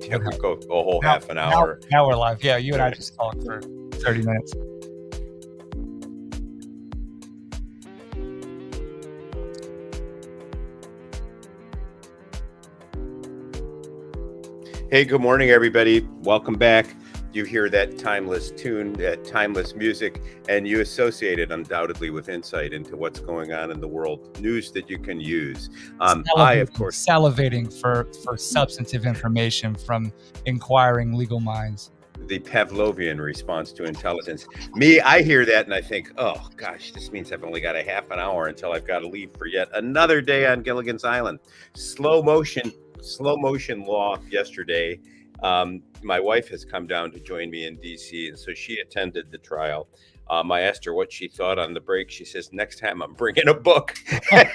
Yeah, we go a whole Now, half an hour. now we're live. Yeah, you and I just talked for 30 minutes. Hey, good morning, everybody. Welcome back. You hear that timeless tune, that timeless music, and you associate it undoubtedly with insight into what's going on in the world, news that you can use. Salivating for substantive information from inquiring legal minds. The Pavlovian response to intelligence. Me, I hear that and I think, oh gosh, this means I've only got a half an hour until I've got to leave for yet another day on Gilligan's Island. Slow motion law yesterday. My wife has come down to join me in DC, and so she attended the trial. I asked her what she thought on the break. She says, next time I'm bringing a book. And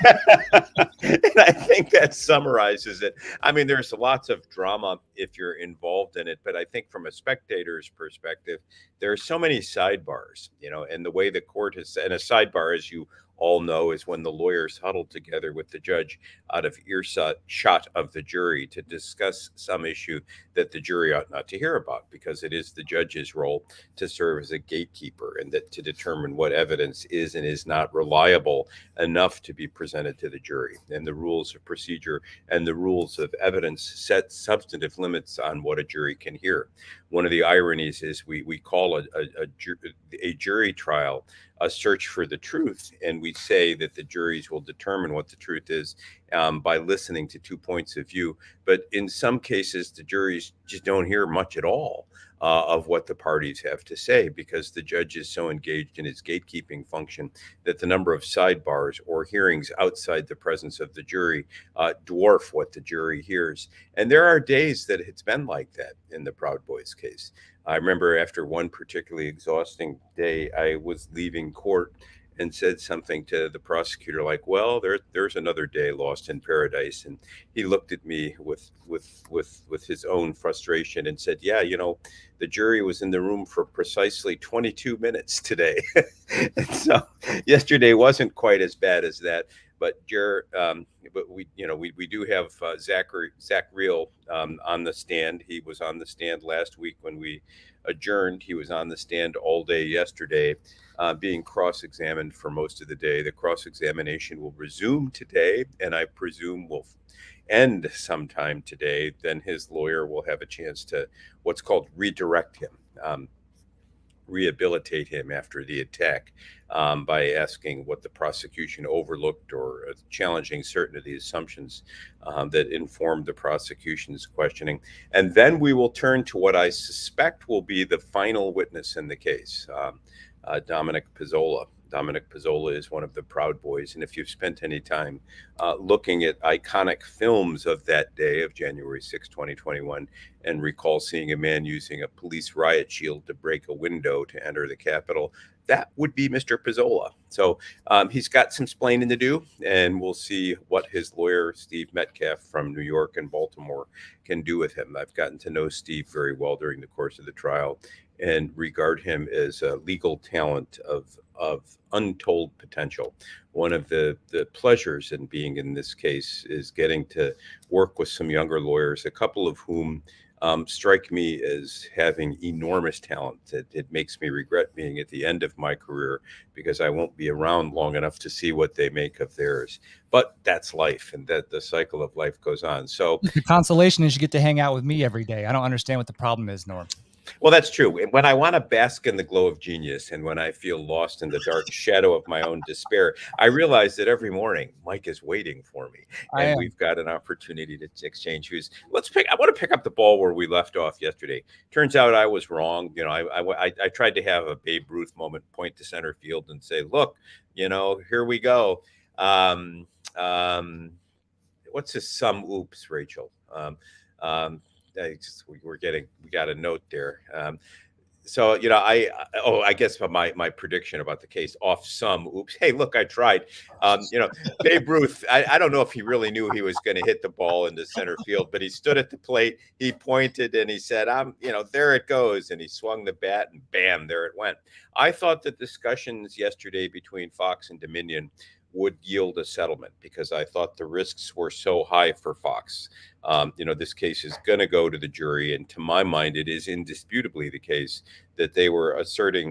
I think that summarizes it. I mean, there's lots of drama if you're involved in it, but I think from a spectator's perspective, there are so many sidebars, and the way the court has, and a sidebar, as you all know, is when the lawyers huddle together with the judge out of earshot of the jury to discuss some issue that the jury ought not to hear about, because it is the judge's role to serve as a gatekeeper and that to determine what evidence is and is not reliable enough to be presented to the jury. And the rules of procedure and the rules of evidence set substantive limits on what a jury can hear. One of the ironies is we call a jury trial a search for the truth, and we say that the juries will determine what the truth is by listening to two points of view. But in some cases, the juries just don't hear much at all of what the parties have to say, because the judge is so engaged in his gatekeeping function that the number of sidebars or hearings outside the presence of the jury dwarf what the jury hears. And there are days that it's been like that in the Proud Boys case. I remember after one particularly exhausting day, I was leaving court and said something to the prosecutor like, well, there's another day lost in paradise. And he looked at me with his own frustration and said, yeah, the jury was in the room for precisely 22 minutes today. And so yesterday wasn't quite as bad as that. But we do have Zach Reel on the stand. He was on the stand last week when we adjourned. He was on the stand all day yesterday, being cross-examined for most of the day. The cross-examination will resume today, and I presume will end sometime today. Then his lawyer will have a chance to what's called redirect him. Rehabilitate him after the attack by asking what the prosecution overlooked or challenging certain of the assumptions that informed the prosecution's questioning. And then we will turn to what I suspect will be the final witness in the case, Dominic Pizzola. Dominic Pizzola is one of the Proud Boys. And if you've spent any time looking at iconic films of that day of January 6, 2021, and recall seeing a man using a police riot shield to break a window to enter the Capitol, that would be Mr. Pizzola. So he's got some splaining to do, and we'll see what his lawyer, Steve Metcalf from New York and Baltimore, can do with him. I've gotten to know Steve very well during the course of the trial and regard him as a legal talent of untold potential. One of the pleasures in being in this case is getting to work with some younger lawyers, a couple of whom strike me as having enormous talent. It makes me regret being at the end of my career because I won't be around long enough to see what they make of theirs. But that's life, and that the cycle of life goes on. So the consolation is you get to hang out with me every day. I don't understand what the problem is, Norm. Well, that's true. When I want to bask in the glow of genius and when I feel lost in the dark shadow of my own despair, I realize that every morning Mike is waiting for me, and we've got an opportunity to exchange views. I want to pick up the ball where we left off yesterday. Turns out I was wrong. I tried to have a Babe Ruth moment, point to center field and say, look, here we go. What's this? Some oops, Rachel. We got a note there. So, I guess my prediction about the case off some oops. Hey, look, I tried. Babe Ruth, I don't know if he really knew he was going to hit the ball into center field, but he stood at the plate, he pointed, and he said, there it goes. And he swung the bat and bam, there it went. I thought the discussions yesterday between Fox and Dominion would yield a settlement, because I thought the risks were so high for Fox. This case is going to go to the jury, and to my mind, it is indisputably the case that they were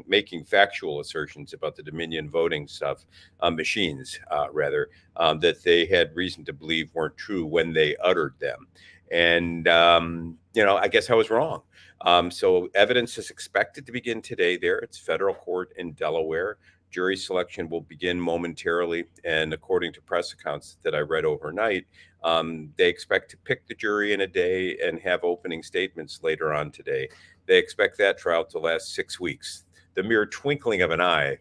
making factual assertions about the Dominion voting stuff, machines, rather, that they had reason to believe weren't true when they uttered them. And, I guess I was wrong. So evidence is expected to begin today there. It's federal court in Delaware. Jury selection will begin momentarily. And according to press accounts that I read overnight, they expect to pick the jury in a day and have opening statements later on today. They expect that trial to last 6 weeks. The mere twinkling of an eye,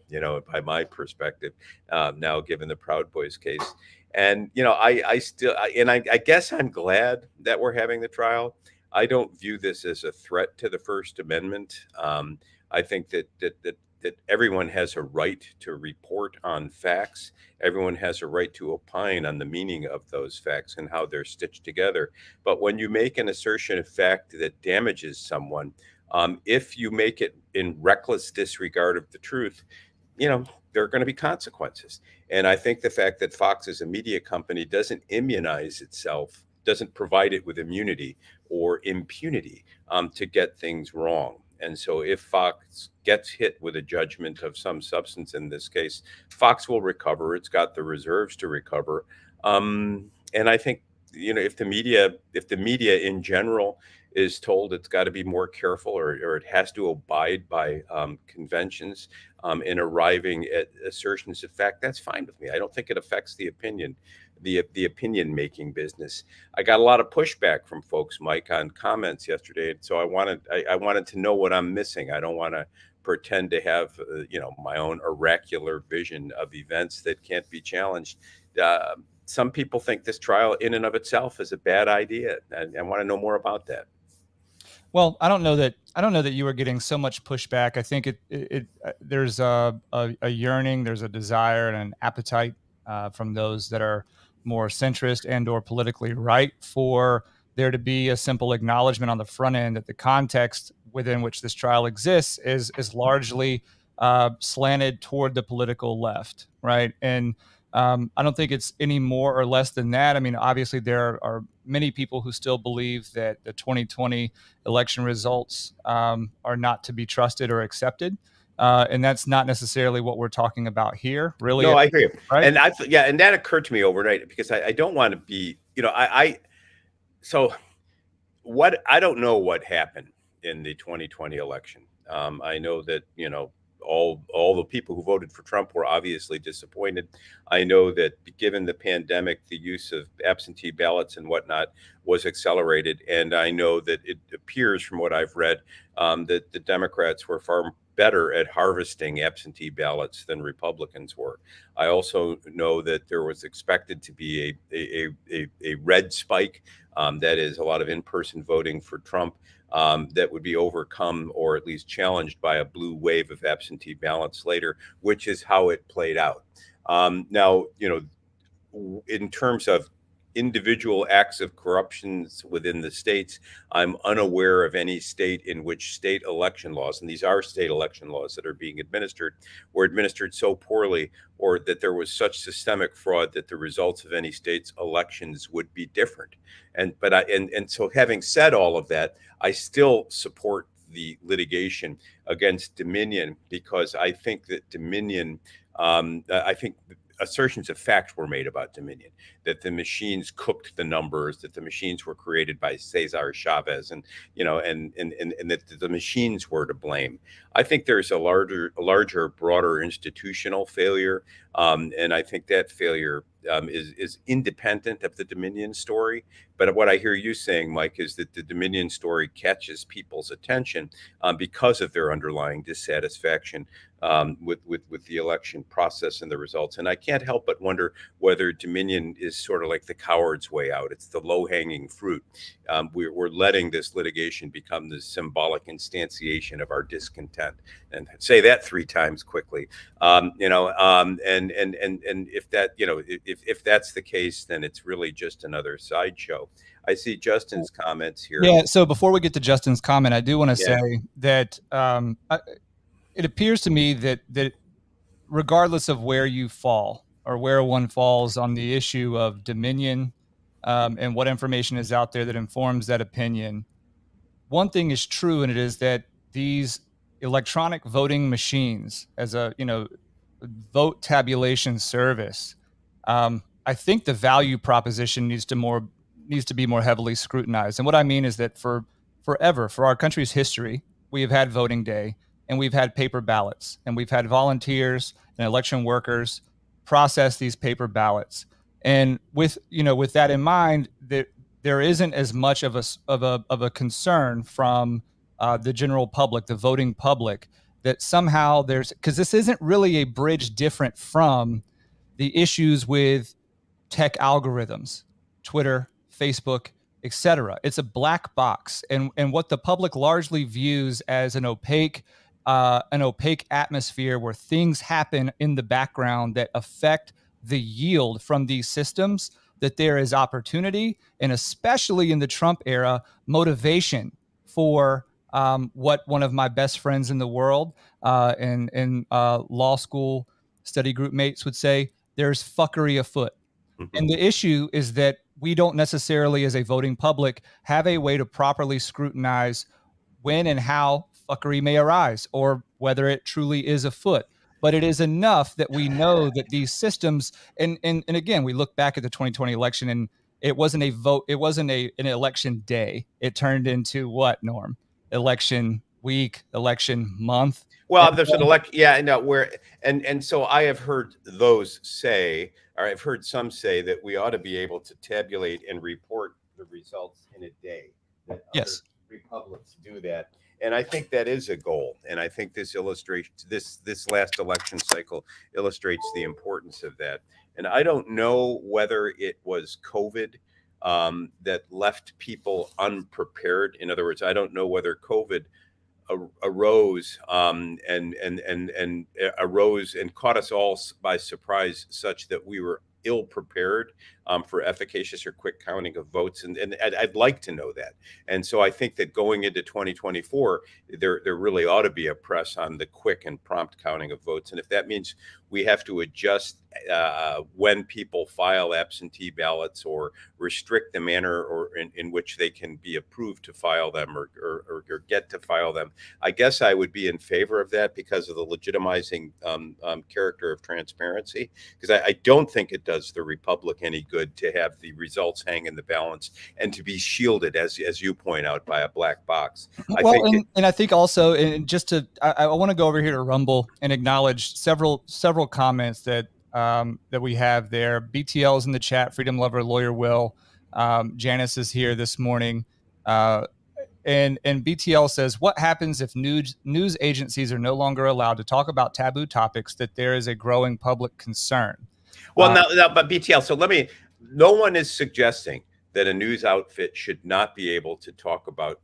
by my perspective, now given the Proud Boys case. And, I guess I'm glad that we're having the trial. I don't view this as a threat to the First Amendment. I think that everyone has a right to report on facts. Everyone has a right to opine on the meaning of those facts and how they're stitched together. But when you make an assertion of fact that damages someone, if you make it in reckless disregard of the truth, there are going to be consequences. And I think the fact that Fox as a media company doesn't immunize itself, doesn't provide it with immunity or impunity to get things wrong. And so if Fox gets hit with a judgment of some substance in this case, Fox will recover. It's got the reserves to recover. And I think, if the media in general is told it's got to be more careful, or it has to abide by conventions in arriving at assertions of fact, that's fine with me. I don't think it affects the opinion making business. I got a lot of pushback from folks, Mike, on comments yesterday. And so I wanted to know what I'm missing. I don't want to pretend to have, my own oracular vision of events that can't be challenged. Some people think this trial in and of itself is a bad idea. I want to know more about that. Well, I don't know that you are getting so much pushback. I think there's a yearning, there's a desire and an appetite from those that are more centrist and or politically right for there to be a simple acknowledgement on the front end that the context within which this trial exists is largely slanted toward the political left, right? And I don't think it's any more or less than that. I mean, obviously, there are many people who still believe that the 2020 election results are not to be trusted or accepted. And that's not necessarily what we're talking about here, really. No, I agree. Right? And and that occurred to me overnight, because I don't want to be, so I don't know what happened in the 2020 election. I know that, all the people who voted for Trump were obviously disappointed. I know that given the pandemic, the use of absentee ballots and whatnot was accelerated. And I know that it appears from what I've read that the Democrats were far better at harvesting absentee ballots than Republicans were. I also know that there was expected to be a red spike, that is a lot of in-person voting for Trump, that would be overcome or at least challenged by a blue wave of absentee ballots later, which is how it played out. Now, in terms of individual acts of corruption within the states, I'm unaware of any state in which state election laws, and these are state election laws that are being administered, were administered so poorly, or that there was such systemic fraud that the results of any state's elections would be different. So having said all of that, I still support the litigation against Dominion, because I think that Dominion, I think assertions of fact were made about Dominion, that the machines cooked the numbers, that the machines were created by Cesar Chavez, and that the machines were to blame. I think there's a larger, broader institutional failure, and I think that failure is independent of the Dominion story. But what I hear you saying, Mike, is that the Dominion story catches people's attention because of their underlying dissatisfaction with the election process and the results. And I can't help but wonder whether Dominion is sort of like the coward's way out. It's the low-hanging fruit. We're letting this litigation become the symbolic instantiation of our discontent. And say that 3 times quickly. And if that, if that's the case, then it's really just another sideshow. I see Justin's comments here. Yeah. So before we get to Justin's comment, I do want to say that it appears to me that regardless of where you fall, or where one falls on the issue of dominion and what information is out there that informs that opinion. One thing is true, and it is that these electronic voting machines, as a vote tabulation service, I think the value proposition needs to be more heavily scrutinized. And what I mean is that for our country's history, we have had voting day, and we've had paper ballots, and we've had volunteers and election workers process these paper ballots. And with that in mind, that there isn't as much of a concern from the general public, the voting public, that somehow because this isn't really a bridge different from the issues with tech algorithms, Twitter, Facebook, etc. It's a black box, and what the public largely views as an opaque atmosphere where things happen in the background that affect the yield from these systems. That there is opportunity, and especially in the Trump era, motivation for what one of my best friends in the world and law school study group mates would say, there's fuckery afoot. And the issue is that we don't necessarily, as a voting public, have a way to properly scrutinize when and how fuckery may arise, or whether it truly is afoot. But it is enough that we know that these systems, and again, we look back at the 2020 election, and it wasn't a vote, it wasn't an election day. It turned into what, Norm? Election week, election month. Well, there's an election, yeah, no, where and so I have heard those say, or I've heard some say that we ought to be able to tabulate and report the results in a day. That yes, other republics do that, and I think that is a goal. And I think this illustrates this last election cycle illustrates the importance of that. And I don't know whether it was COVID that left people unprepared. In other words, I don't know whether COVID arose and arose and caught us all by surprise, such that we were ill prepared for efficacious or quick counting of votes, and I'd like to know that. And so I think that going into 2024, there really ought to be a press on the quick and prompt counting of votes. And if that means we have to adjust when people file absentee ballots, or restrict the manner or in which they can be approved to file them, or get to file them, I guess I would be in favor of that, because of the legitimizing character of transparency. Because I don't think it does the Republic any good to have the results hang in the balance and to be shielded, as you point out, by a black box. I think also, and just to, I want to go over here to Rumble and acknowledge several comments that we have there. BTL is in the chat. Freedom Lover Lawyer Will. Janice is here this morning. And BTL says, what happens if news agencies are no longer allowed to talk about taboo topics that there is a growing public concern? Well, but BTL, so no one is suggesting that a news outfit should not be able to talk about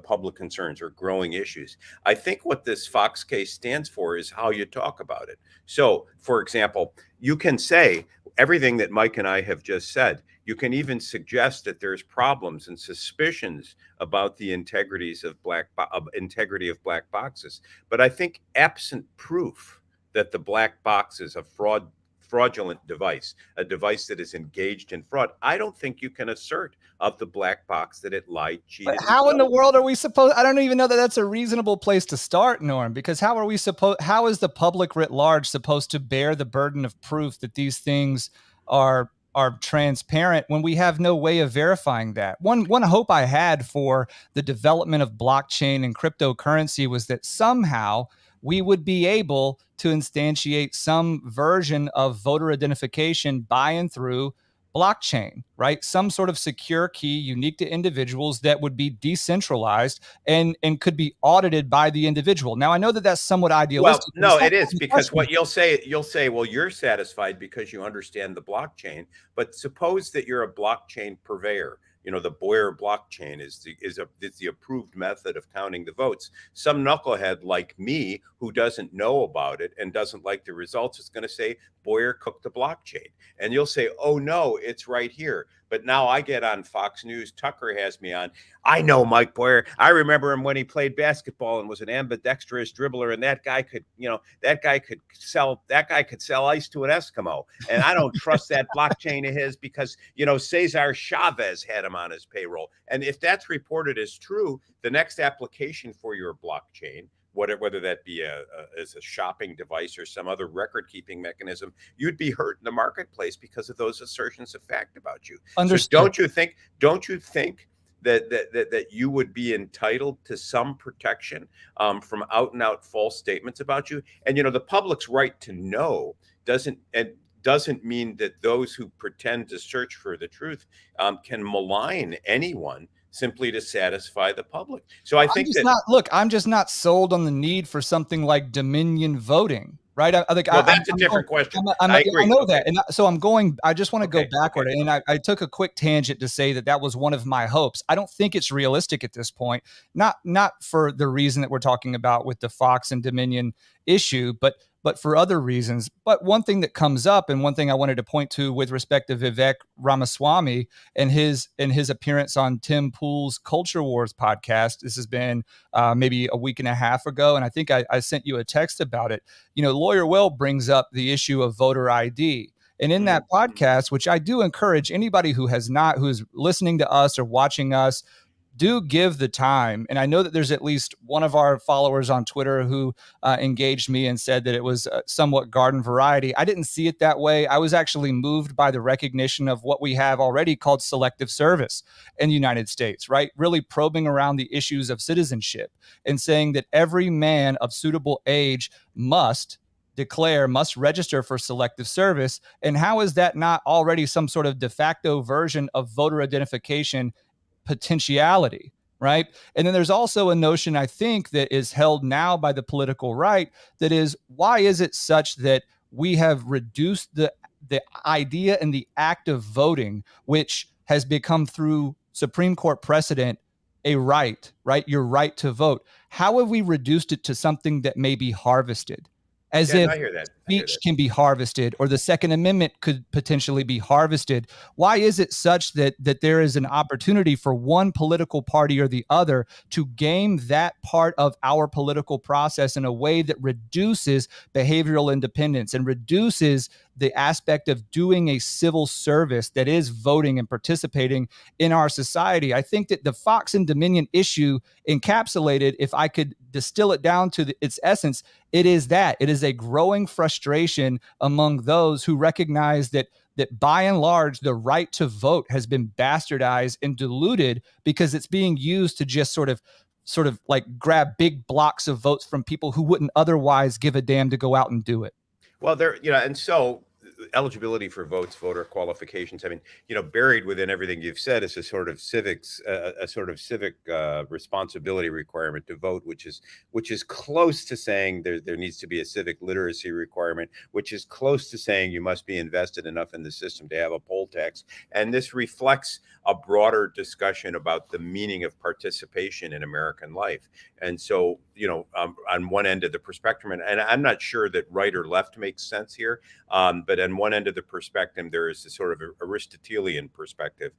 public concerns or growing issues. I think what this Fox case stands for is how you talk about it. So, for example, you can say everything that Mike and I have just said. You can even suggest that there's problems and suspicions about the integrity of black boxes. But I think, absent proof that the black box is a fraudulent device, a device that is engaged in fraud, I don't think you can assert of the black box that it lied, cheated. But how in the world are we supposed? I don't even know that that's a reasonable place to start, Norm. Because how is the public writ large supposed to bear the burden of proof that these things are transparent when we have no way of verifying that? One hope I had for the development of blockchain and cryptocurrency was that somehow we would be able to instantiate some version of voter identification by and through blockchain, right? Some sort of secure key unique to individuals that would be decentralized and could be audited by the individual. Now, I know that that's somewhat idealistic. Well, no, it is, because what you'll say, well, you're satisfied because you understand the blockchain. But suppose that you're a blockchain purveyor. The Boyer blockchain is the approved method of counting the votes. Some knucklehead like me, who doesn't know about it and doesn't like the results, is going to say Boyer cooked the blockchain. And you'll say, oh no, it's right here. But now I get on Fox News. Tucker has me on. I know Mike Boyer. I remember him when he played basketball and was an ambidextrous dribbler. And that guy could, sell ice to an Eskimo. And I don't trust that blockchain of his because, Cesar Chavez had him on his payroll. And if that's reported as true, the next application for your blockchain, whether that be as a shopping device or some other record-keeping mechanism, you'd be hurt in the marketplace because of those assertions of fact about you. Understood. So don't you think that you would be entitled to some protection from out-and-out false statements about you? And the public's right to know doesn't mean that those who pretend to search for the truth can malign anyone simply to satisfy the public. So I think I'm just not sold on the need for something like Dominion voting, right? That's a different question. I agree. I know that. And so I just want to go backward. And I took a quick tangent to say that was one of my hopes. I don't think it's realistic at this point, not for the reason that we're talking about with the Fox and Dominion issue, but for other reasons. But one thing that comes up, and one thing I wanted to point to with respect to Vivek Ramaswamy and his appearance on Tim Pool's Culture Wars podcast, this has been maybe a week and a half ago, and I think I sent you a text about it. Lawyer Will brings up the issue of voter ID. And in that podcast, which I do encourage anybody who's listening to us or watching us, do give the time. And I know that there's at least one of our followers on Twitter who engaged me and said that it was somewhat garden variety. I didn't see it that way. I was actually moved by the recognition of what we have already called selective service in the United States, right? Really probing around the issues of citizenship and saying that every man of suitable age must register for selective service. And how is that not already some sort of de facto version of voter identification potentiality, right? And then there's also a notion, I think, that is held now by the political right, that is, why is it such that we have reduced the idea and the act of voting, which has become through Supreme Court precedent a right? Your right to vote. How have we reduced it to something that may be harvested? As if speech can be harvested, or the Second Amendment could potentially be harvested. Why is it such that there is an opportunity for one political party or the other to game that part of our political process in a way that reduces behavioral independence and reduces the aspect of doing a civil service that is voting and participating in our society? I think that the Fox and Dominion issue encapsulated, if I could distill it down to its essence, it is a growing frustration among those who recognize that by and large, the right to vote has been bastardized and diluted because it's being used to just sort of like grab big blocks of votes from people who wouldn't otherwise give a damn to go out and do it. Well, and so eligibility for votes, voter qualifications. I mean, buried within everything you've said is a sort of civic responsibility requirement to vote, which is close to saying there needs to be a civic literacy requirement, which is close to saying you must be invested enough in the system to have a poll tax. And this reflects a broader discussion about the meaning of participation in American life. And so, on one end of the spectrum, and I'm not sure that right or left makes sense here, but on one end of the perspective, there is a sort of Aristotelian perspective.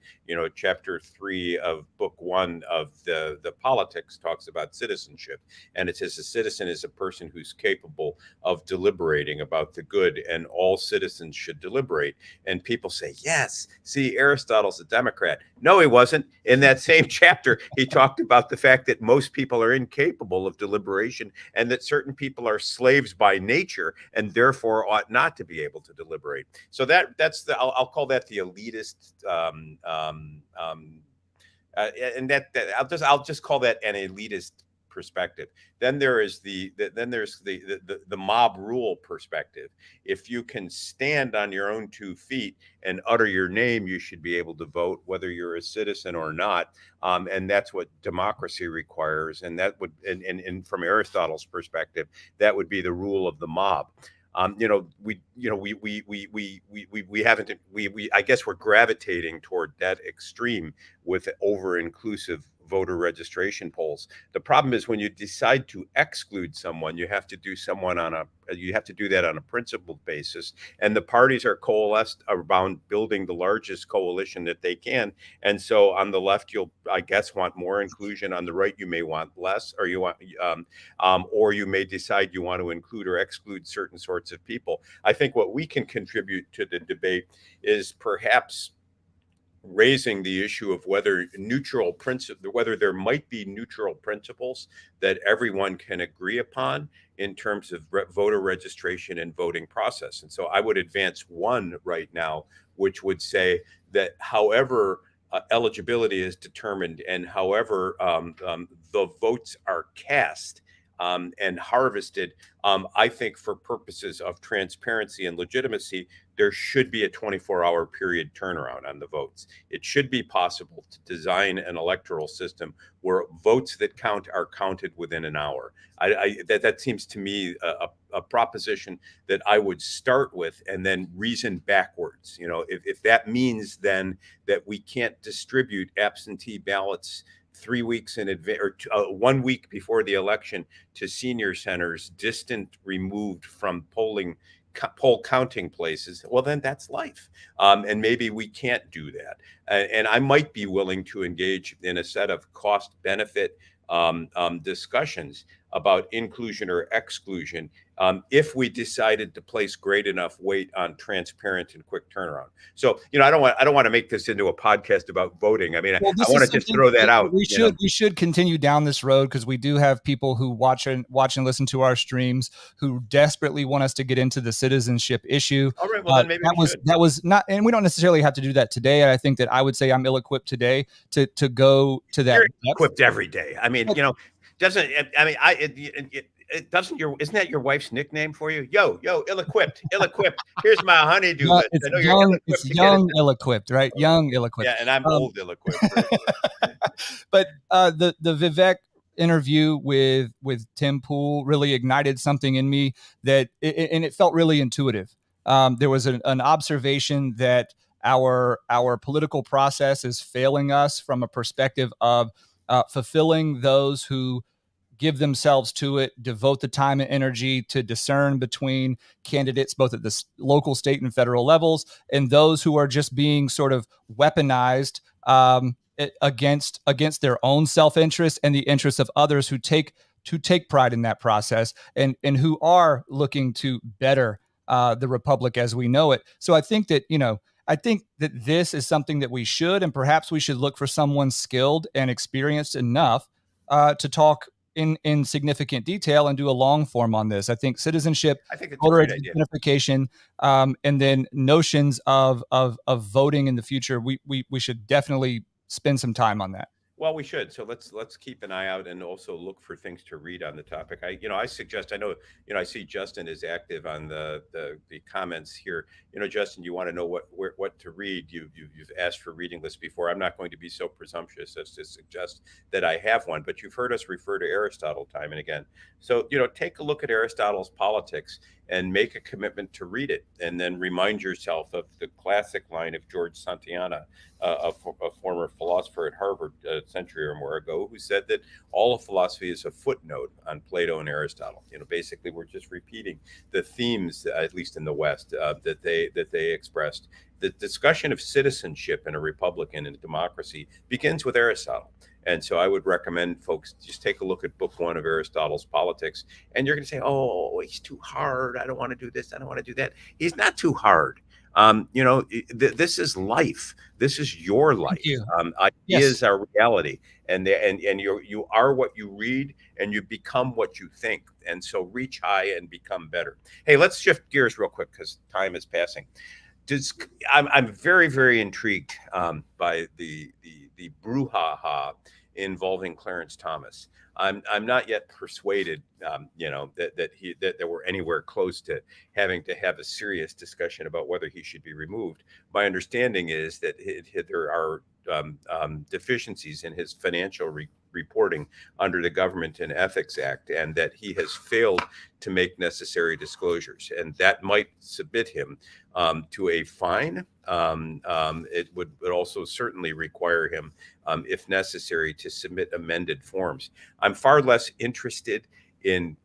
Chapter 3 of book 1 of the Politics talks about citizenship. And it says a citizen is a person who's capable of deliberating about the good, and all citizens should deliberate. And people say, yes, see, Aristotle's a Democrat. No, he wasn't. In that same chapter, he talked about the fact that most people are incapable of deliberation and that certain people are slaves by nature and therefore ought not to be able to deliberate. So I'll call that the elitist, and I'll just call that an elitist perspective. Then there's the mob rule perspective. If you can stand on your own 2 feet and utter your name, you should be able to vote, whether you're a citizen or not. And that's what democracy requires. And that would, and from Aristotle's perspective, that would be the rule of the mob. I guess we're gravitating toward that extreme with over-inclusive voter registration polls. The problem is when you decide to exclude someone, you have to do that on a principled basis. And the parties are coalesced around building the largest coalition that they can. And so on the left, you'll, I guess, want more inclusion. On the right, you may want less, or or you may decide you want to include or exclude certain sorts of people. I think what we can contribute to the debate is perhaps raising the issue of whether there might be neutral principles that everyone can agree upon in terms of voter registration and voting process. And so I would advance one right now, which would say that however eligibility is determined and however the votes are cast and harvested, I think for purposes of transparency and legitimacy, there should be a 24-hour period turnaround on the votes. It should be possible to design an electoral system where votes that count are counted within an hour. That seems to me a proposition that I would start with and then reason backwards. If that means then that we can't distribute absentee ballots 3 weeks in advance or 1 week before the election to senior centers removed from poll counting places, well, then that's life. And maybe we can't do that. And I might be willing to engage in a set of cost benefit discussions about inclusion or exclusion if we decided to place great enough weight on transparent and quick turnaround. So, I don't want to make this into a podcast about voting. I mean, I want to just throw that out. We should continue down this road because we do have people who watch and listen to our streams who desperately want us to get into the citizenship issue. All right, well then maybe that was not, and we don't necessarily have to do that today. I think that I would say I'm ill-equipped today to go to that. You're equipped every day. I mean, isn't that your wife's nickname for you? Yo, ill-equipped. Here's my honeydew list. It's young, ill-equipped, right? Young, ill-equipped. Yeah, and I'm old, ill-equipped. But the Vivek interview with Tim Pool really ignited something in me and it felt really intuitive. There was an observation that our political process is failing us from a perspective of fulfilling those who give themselves to it, devote the time and energy to discern between candidates, both at the local, state, and federal levels, and those who are just being sort of weaponized against their own self-interest and the interests of others who take pride in that process and who are looking to better the republic as we know it. So I think that, this is something that we should, and perhaps we should look for someone skilled and experienced enough to talk in significant detail and do a long form on this. I think citizenship, voter identification, and then notions of voting in the future, we should definitely spend some time on that. Well, we should. So let's keep an eye out and also look for things to read on the topic. I suggest, I see Justin is active on the comments here. Justin, you want to know what to read. You've asked for reading lists before. I'm not going to be so presumptuous as to suggest that I have one, but you've heard us refer to Aristotle time and again. So, take a look at Aristotle's Politics and make a commitment to read it, and then remind yourself of the classic line of George Santayana, a former philosopher at Harvard a century or more ago, who said that all of philosophy is a footnote on Plato and Aristotle. Basically, we're just repeating the themes, at least in the West, that they expressed. The discussion of citizenship in a republic and in a democracy begins with Aristotle. And so I would recommend folks just take a look at book 1 of Aristotle's Politics, and you're going to say, oh, he's too hard. I don't want to do this. I don't want to do that. He's not too hard. This is life. This is your life. Ideas are reality, and you are what you read, and you become what you think. And so reach high and become better. Hey, let's shift gears real quick because time is passing. I'm very, very intrigued by the brouhaha involving Clarence Thomas. I'm not yet persuaded, that we're anywhere close to having to have a serious discussion about whether he should be removed. My understanding is that there are deficiencies in his financial reporting under the Government and Ethics Act, and that he has failed to make necessary disclosures, and that might submit him to a fine. It would also certainly require him, if necessary, to submit amended forms. I'm far less interested in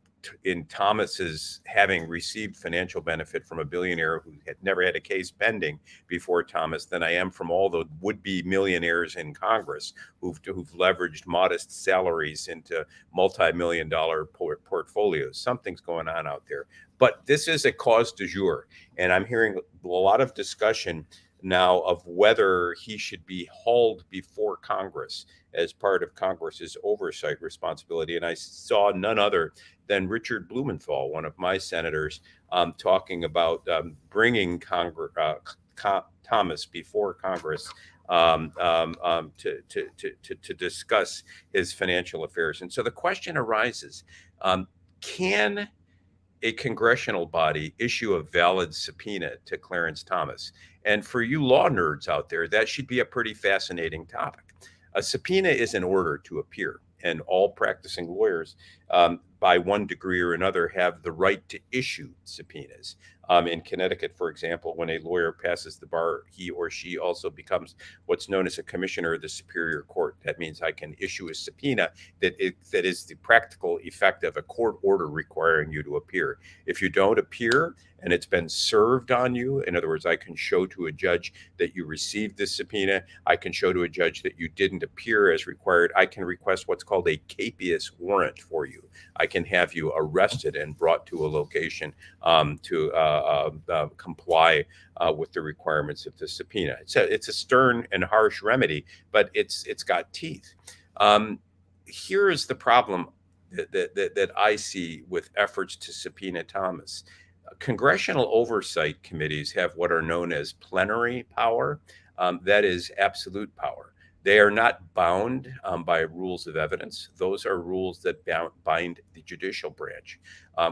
Thomas's having received financial benefit from a billionaire who had never had a case pending before Thomas than I am from all the would-be millionaires in Congress who've leveraged modest salaries into multi-million-dollar portfolios. Something's going on out there. But this is a cause du jour, and I'm hearing a lot of discussion now of whether he should be hauled before Congress as part of Congress's oversight responsibility. And I saw none other than Richard Blumenthal, one of my senators, talking about bringing Thomas before Congress to discuss his financial affairs. And so the question arises, can a congressional body issue a valid subpoena to Clarence Thomas? And for you law nerds out there, that should be a pretty fascinating topic. A subpoena is an order to appear, and all practicing lawyers, by one degree or another, have the right to issue subpoenas. In Connecticut, for example, when a lawyer passes the bar, he or she also becomes what's known as a commissioner of the Superior Court. That means I can issue a subpoena that is the practical effect of a court order requiring you to appear. If you don't appear and it's been served on you, in other words, I can show to a judge that you received this subpoena, I can show to a judge that you didn't appear as required, I can request what's called a capious warrant for you. I can have you arrested and brought to a location to comply with the requirements of the subpoena. It's a stern and harsh remedy, but it's got teeth. Here is the problem that I see with efforts to subpoena Thomas. Congressional oversight committees have what are known as plenary power. That is absolute power. They are not bound by rules of evidence. Those are rules that bind the judicial branch.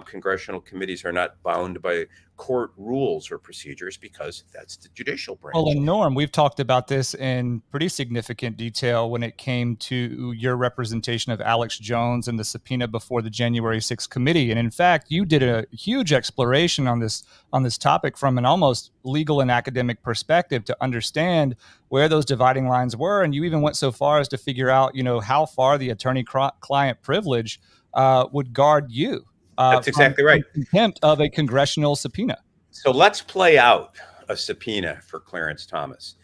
Congressional committees are not bound by court rules or procedures because that's the judicial branch. Well, and Norm, we've talked about this in pretty significant detail when it came to your representation of Alex Jones and the subpoena before the January 6th committee. And in fact, you did a huge exploration on this topic from an almost legal and academic perspective to understand where those dividing lines were. And you even went so far as to figure out, how far the attorney-client privilege would guard you. That's exactly right. Contempt of a congressional subpoena. So let's play out a subpoena for Clarence Thomas.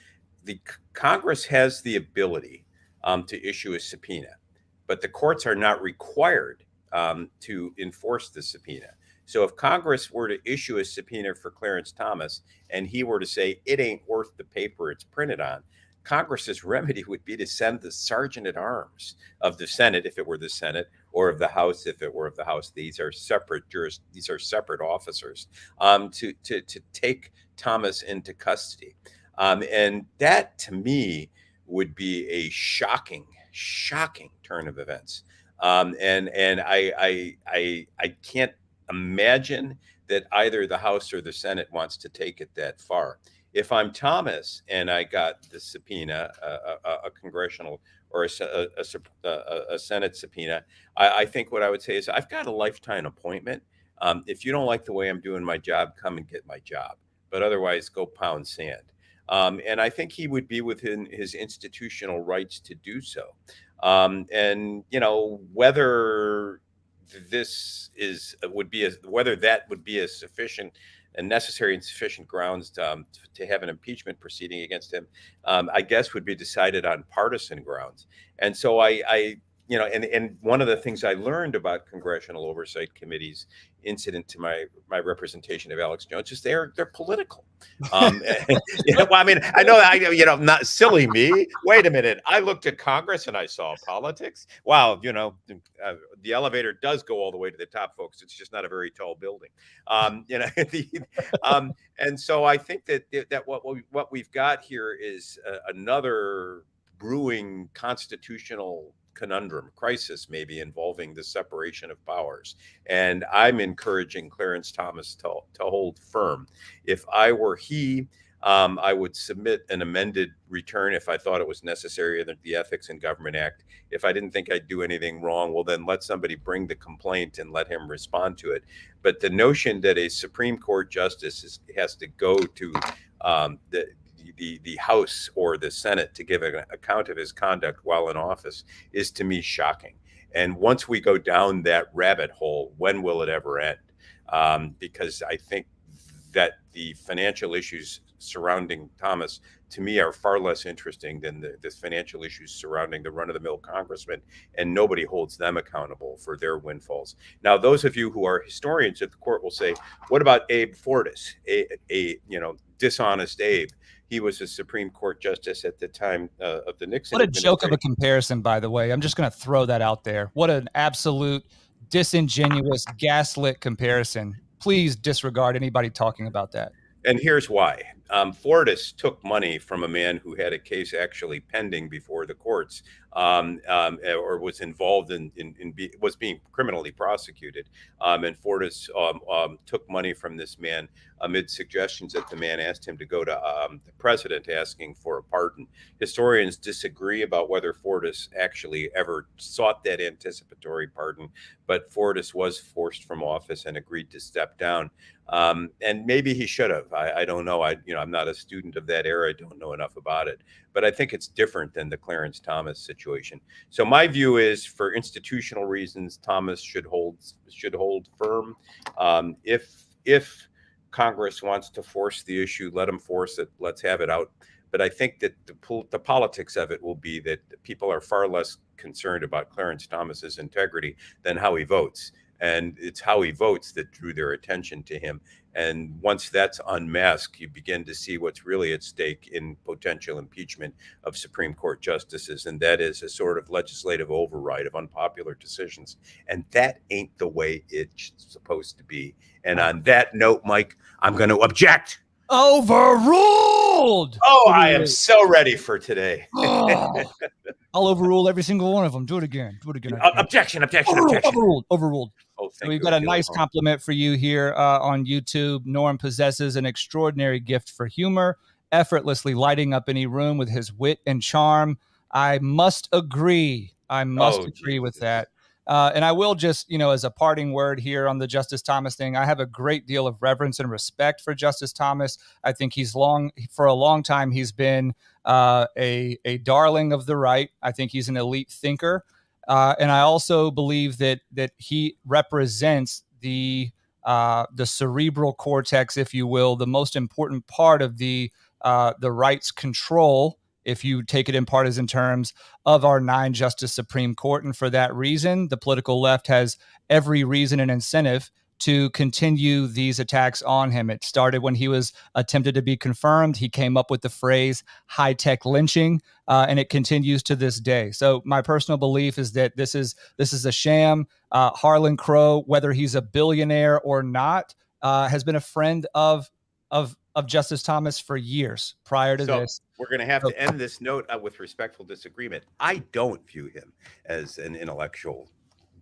The Congress has the ability to issue a subpoena, but the courts are not required to enforce the subpoena. So if Congress were to issue a subpoena for Clarence Thomas and he were to say it ain't worth the paper it's printed on, Congress's remedy would be to send the sergeant at arms of the Senate, if it were the Senate, or of the House, if it were of the House. These are separate officers to take Thomas into custody, and that to me would be a shocking turn of events, and I can't imagine that either the House or the Senate wants to take it that far. If I'm Thomas and I got the subpoena, a congressional or a Senate subpoena, I think what I would say is I've got a lifetime appointment. If you don't like the way I'm doing my job, come and get my job. But otherwise, go pound sand. And I think he would be within his institutional rights to do so. And whether whether that would be a sufficient and necessary and sufficient grounds to have an impeachment proceeding against him, I guess would be decided on partisan grounds. And so and one of the things I learned about congressional oversight committees incident to my representation of Alex Jones is they're political. I know, not silly me. Wait a minute. I looked at Congress and I saw politics. Wow. The elevator does go all the way to the top, folks. It's just not a very tall building. And so I think that what we've got here is another brewing constitutional conundrum, crisis maybe, involving the separation of powers. And I'm encouraging Clarence Thomas to hold firm. If I were he, I would submit an amended return if I thought it was necessary under the Ethics in Government Act. If I didn't think I'd do anything wrong, well, then let somebody bring the complaint and let him respond to it. But the notion that a Supreme Court justice has to go to the House or the Senate to give an account of his conduct while in office is, to me, shocking. And once we go down that rabbit hole, when will it ever end? Because I think that the financial issues surrounding Thomas, to me, are far less interesting than the financial issues surrounding the run-of-the-mill congressman, and nobody holds them accountable for their windfalls. Now, those of you who are historians at the court will say, what about Abe Fortas, a dishonest Abe? He was a Supreme Court justice at the time of the Nixon administration. What a joke of a comparison, by the way. I'm just going to throw that out there. What an absolute disingenuous, gaslit comparison. Please disregard anybody talking about that. And here's why. Fortas took money from a man who had a case actually pending before the courts, or was involved was being criminally prosecuted. And Fortas took money from this man amid suggestions that the man asked him to go to the president asking for a pardon. Historians disagree about whether Fortas actually ever sought that anticipatory pardon, but Fortas was forced from office and agreed to step down. And maybe he should have. I don't know. I'm not a student of that era. I don't know enough about it. But I think it's different than the Clarence Thomas situation. So my view is, for institutional reasons, Thomas should hold firm. If Congress wants to force the issue, let them force it. Let's have it out. But I think that the politics of it will be that people are far less concerned about Clarence Thomas's integrity than how he votes. And it's how he votes that drew their attention to him. And once that's unmasked, you begin to see what's really at stake in potential impeachment of Supreme Court justices. And that is a sort of legislative override of unpopular decisions. And that ain't the way it's supposed to be. And on that note, Mike, I'm going to object. Overruled. Oh, I am so ready for today. I'll overrule every single one of them. Do it again. Do it again. Objection. Overruled. Oh, so we've got a nice compliment for you here on YouTube. Norm possesses an extraordinary gift for humor, effortlessly lighting up any room with his wit and charm. I must agree. With that. And I will just, as a parting word here on the Justice Thomas thing, I have a great deal of reverence and respect for Justice Thomas. I think for a long time, he's been a darling of the right. I think he's an elite thinker. And I also believe that he represents the cerebral cortex, if you will, the most important part of the right's control, if you take it in partisan terms, of our 9-justice Supreme Court. And for that reason, the political left has every reason and incentive to continue these attacks on him. It started when he was attempted to be confirmed. He came up with the phrase high-tech lynching, and it continues to this day. So my personal belief is that this is a sham. Harlan Crow, whether he's a billionaire or not, has been a friend of Justice Thomas for years prior to this. We're going to have to end this note with respectful disagreement. I don't view him as an intellectual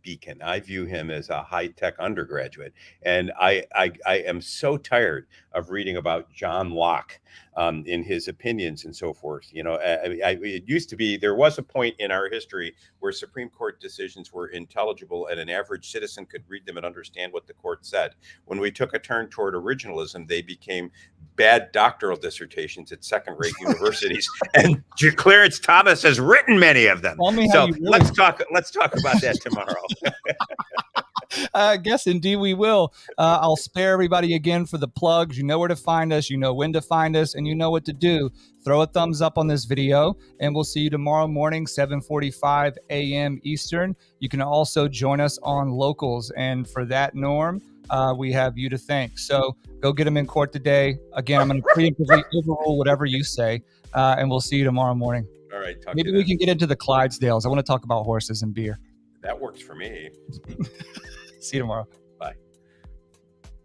beacon. I view him as a high-tech undergraduate. And I am so tired of reading about John Locke in his opinions and so forth. It used to be, there was a point in our history where Supreme Court decisions were intelligible and an average citizen could read them and understand what the court said. When we took a turn toward originalism, they became bad doctoral dissertations at second-rate universities. And Clarence Thomas has written many of them. So let's talk about that tomorrow. I guess indeed we will. I'll spare everybody again for the plugs. You know where to find us, you know when to find us, and you know what to do. Throw a thumbs up on this video, and we'll see you tomorrow morning, 7:45 a.m. Eastern. You can also join us on Locals, and for that, Norm, we have you to thank. So go get them in court today. Again, I'm going to preemptively overrule whatever you say, and we'll see you tomorrow morning. All right. Maybe we can get into the Clydesdales. I want to talk about horses and beer. That works for me. See you tomorrow.